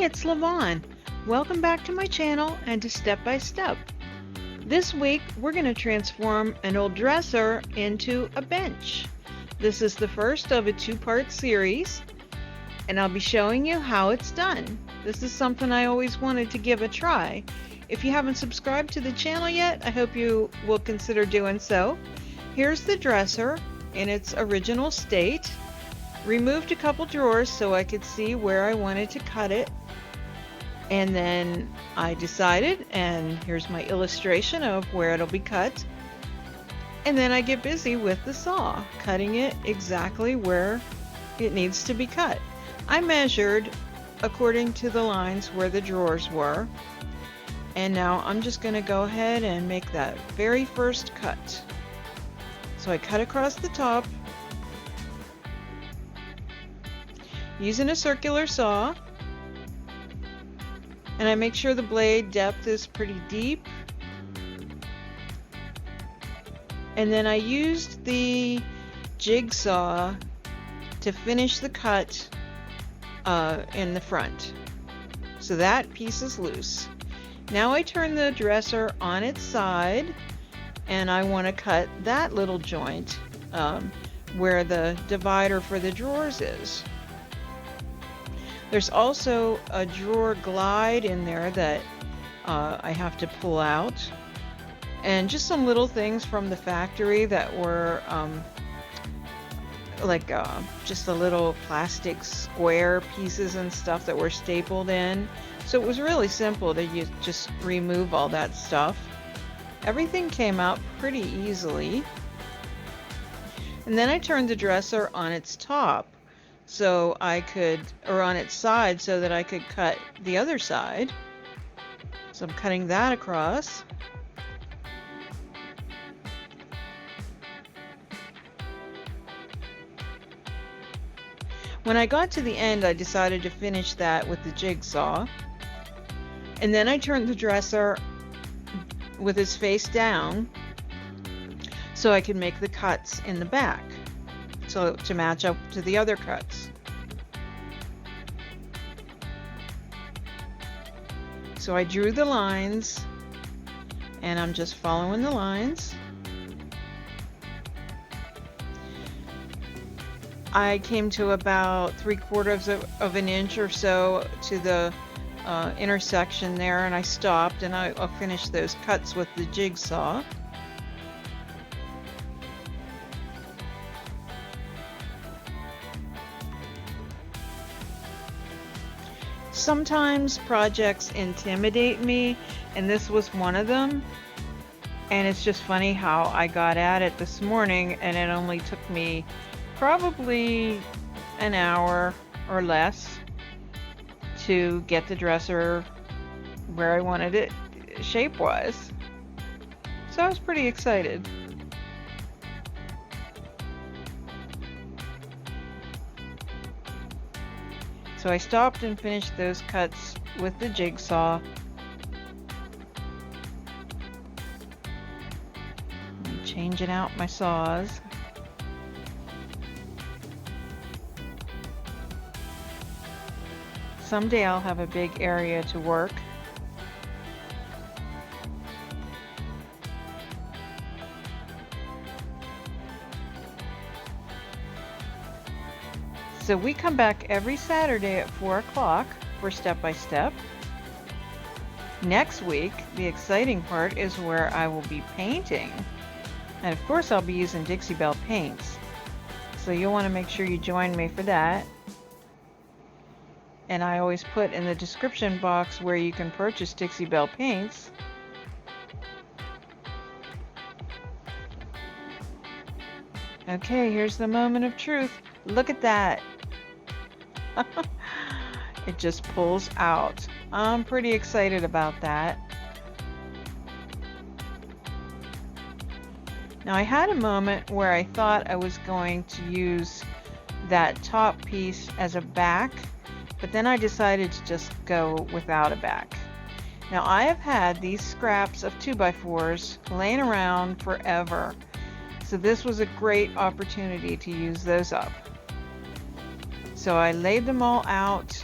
it's Lavon. Welcome back to my channel and to Step by Step. This week we're going to transform an old dresser into a bench. This is the first of a two-part series and I'll be showing you how it's done. This is something I always wanted to give a try. If you haven't subscribed to the channel yet, I hope you will consider doing so. Here's the dresser in its original state. Removed a couple drawers so I could see where I wanted to cut it, and then I decided, and here's my illustration of where it'll be cut, and then I get busy with the saw, cutting it exactly where it needs to be cut. I measured according to the lines where the drawers were, and now I'm just going to go ahead and make that very first cut. So I cut across the top using a circular saw, and I make sure the blade depth is pretty deep, and then I used the jigsaw to finish the cut in the front, so that piece is loose. Now I turn the dresser on its side and I want to cut that little joint where the divider for the drawers is. There's also a drawer glide in there that I have to pull out, and just some little things from the factory that were just the little plastic square pieces and stuff that were stapled in. So it was really simple to just remove all that stuff. Everything came out pretty easily. And then I turned the dresser on its top so I could, or on its side, so that I could cut the other side. So I'm cutting that across. When I got to the end, I decided to finish that with the jigsaw. And then I turned the dresser with its face down so I could make the cuts in the back, so to match up to the other cuts. So I drew the lines, and I'm just following the lines. I came to about 3/4 of an inch or so to the intersection there, and I stopped, and I'll finish those cuts with the jigsaw. Sometimes projects intimidate me, and this was one of them, and it's just funny how I got at it this morning, and it only took me probably an hour or less to get the dresser where I wanted it shape-wise. So I was pretty excited. So I stopped and finished those cuts with the jigsaw. I'm changing out my saws. Someday I'll have a big area to work. So we come back every Saturday at 4 o'clock for Step by Step. Next week, the exciting part is where I will be painting. And of course I'll be using Dixie Belle Paints. So you'll want to make sure you join me for that. And I always put in the description box where you can purchase Dixie Belle Paints. Okay, here's the moment of truth. Look at that. It just pulls out. I'm pretty excited about that. Now I had a moment where I thought I was going to use that top piece as a back, but then I decided to just go without a back. Now I have had these scraps of 2x4s laying around forever, so this was a great opportunity to use those up. So I laid them all out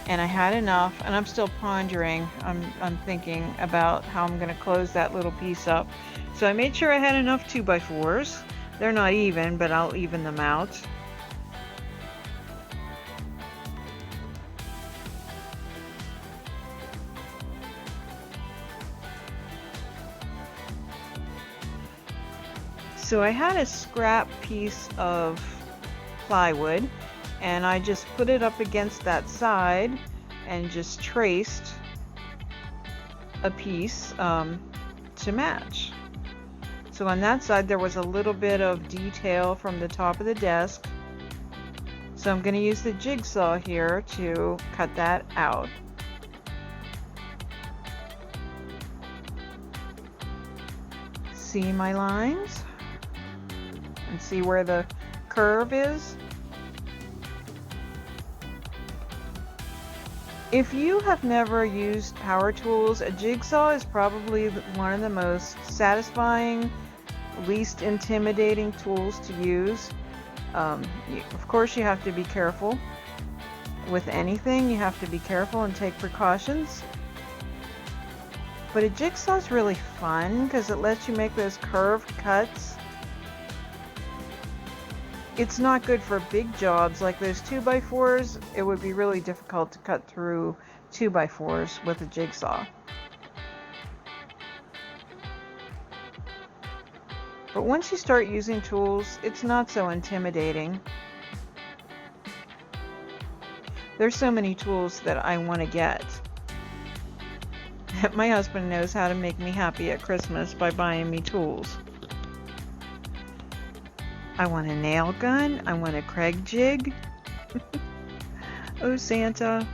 and I had enough, and I'm still pondering. I'm thinking about how I'm going to close that little piece up. So I made sure I had enough 2x4s. They're not even, but I'll even them out. So I had a scrap piece of plywood, and I just put it up against that side and just traced a piece to match. So on that side there was a little bit of detail from the top of the desk. So I'm going to use the jigsaw here to cut that out. See my lines? And see where the curve is? If you have never used power tools, a jigsaw is probably one of the most satisfying, least intimidating tools to use. Of course, you have to be careful. With anything, you have to be careful and take precautions. But a jigsaw is really fun because it lets you make those curved cuts. It's not good for big jobs like those 2x4s. It would be really difficult to cut through 2x4s with a jigsaw. But once you start using tools, it's not so intimidating. There's so many tools that I want to get. My husband knows how to make me happy at Christmas by buying me tools. I want a nail gun. I want a Craig jig. Oh, Santa.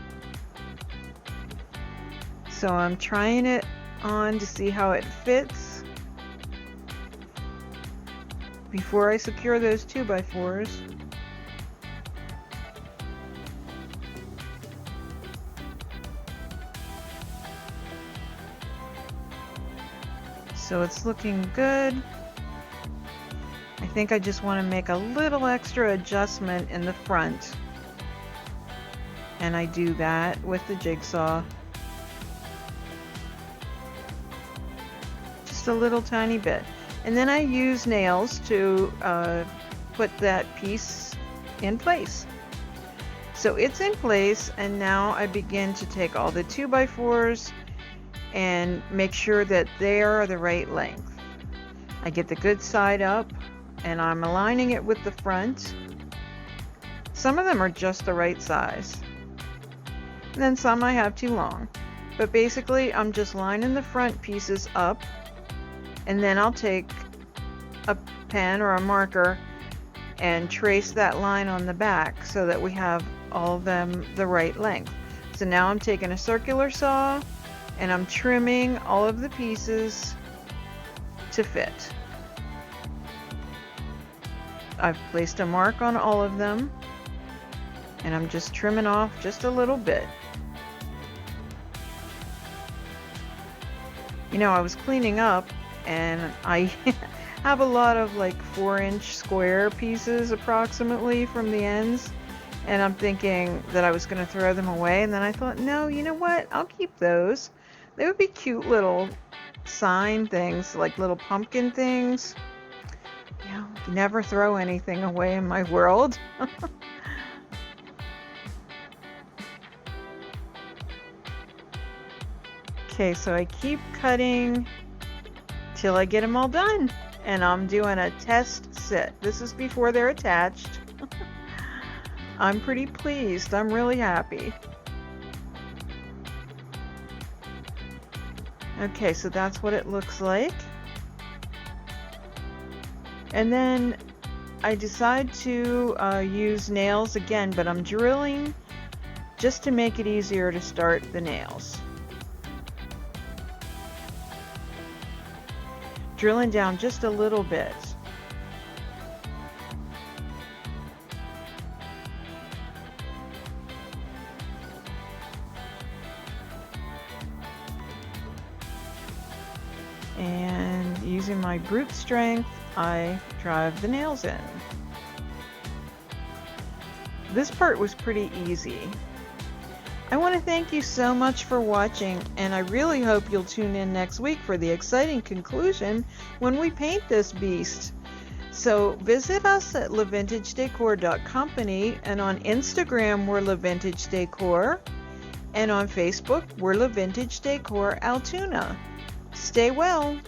So I'm trying it on to see how it fits before I secure those 2x4s. So it's looking good. I think I just want to make a little extra adjustment in the front, and I do that with the jigsaw. Just a little tiny bit. And then I use nails to put that piece in place. So it's in place, and now I begin to take all the 2x4s and make sure that they are the right length. I get the good side up, and I'm aligning it with the front. Some of them are just the right size, and then some I have too long. But basically I'm just lining the front pieces up, and then I'll take a pen or a marker and trace that line on the back so that we have all of them the right length. So now I'm taking a circular saw and I'm trimming all of the pieces to fit. I've placed a mark on all of them, and I'm just trimming off just a little bit. You know, I was cleaning up, and I have a lot of like 4-inch square pieces approximately from the ends, and I'm thinking that I was going to throw them away, and then I thought, no, you know what, I'll keep those. They would be cute little sign things, like little pumpkin things. You know, never throw anything away in my world. Okay, so I keep cutting till I get them all done, and I'm doing a test sit. This is before they're attached. I'm pretty pleased. I'm really happy. Okay, so that's what it looks like. And then I decide to use nails again, but I'm drilling just to make it easier to start the nails. Drilling down just a little bit. And using my brute strength, I drive the nails in. This part was pretty easy. I want to thank you so much for watching, and I really hope you'll tune in next week for the exciting conclusion when we paint this beast. So visit us at lavintagedecor.company, and on Instagram we're LaVintage Decor, and on Facebook we're LaVintage Decor Altoona. Stay well.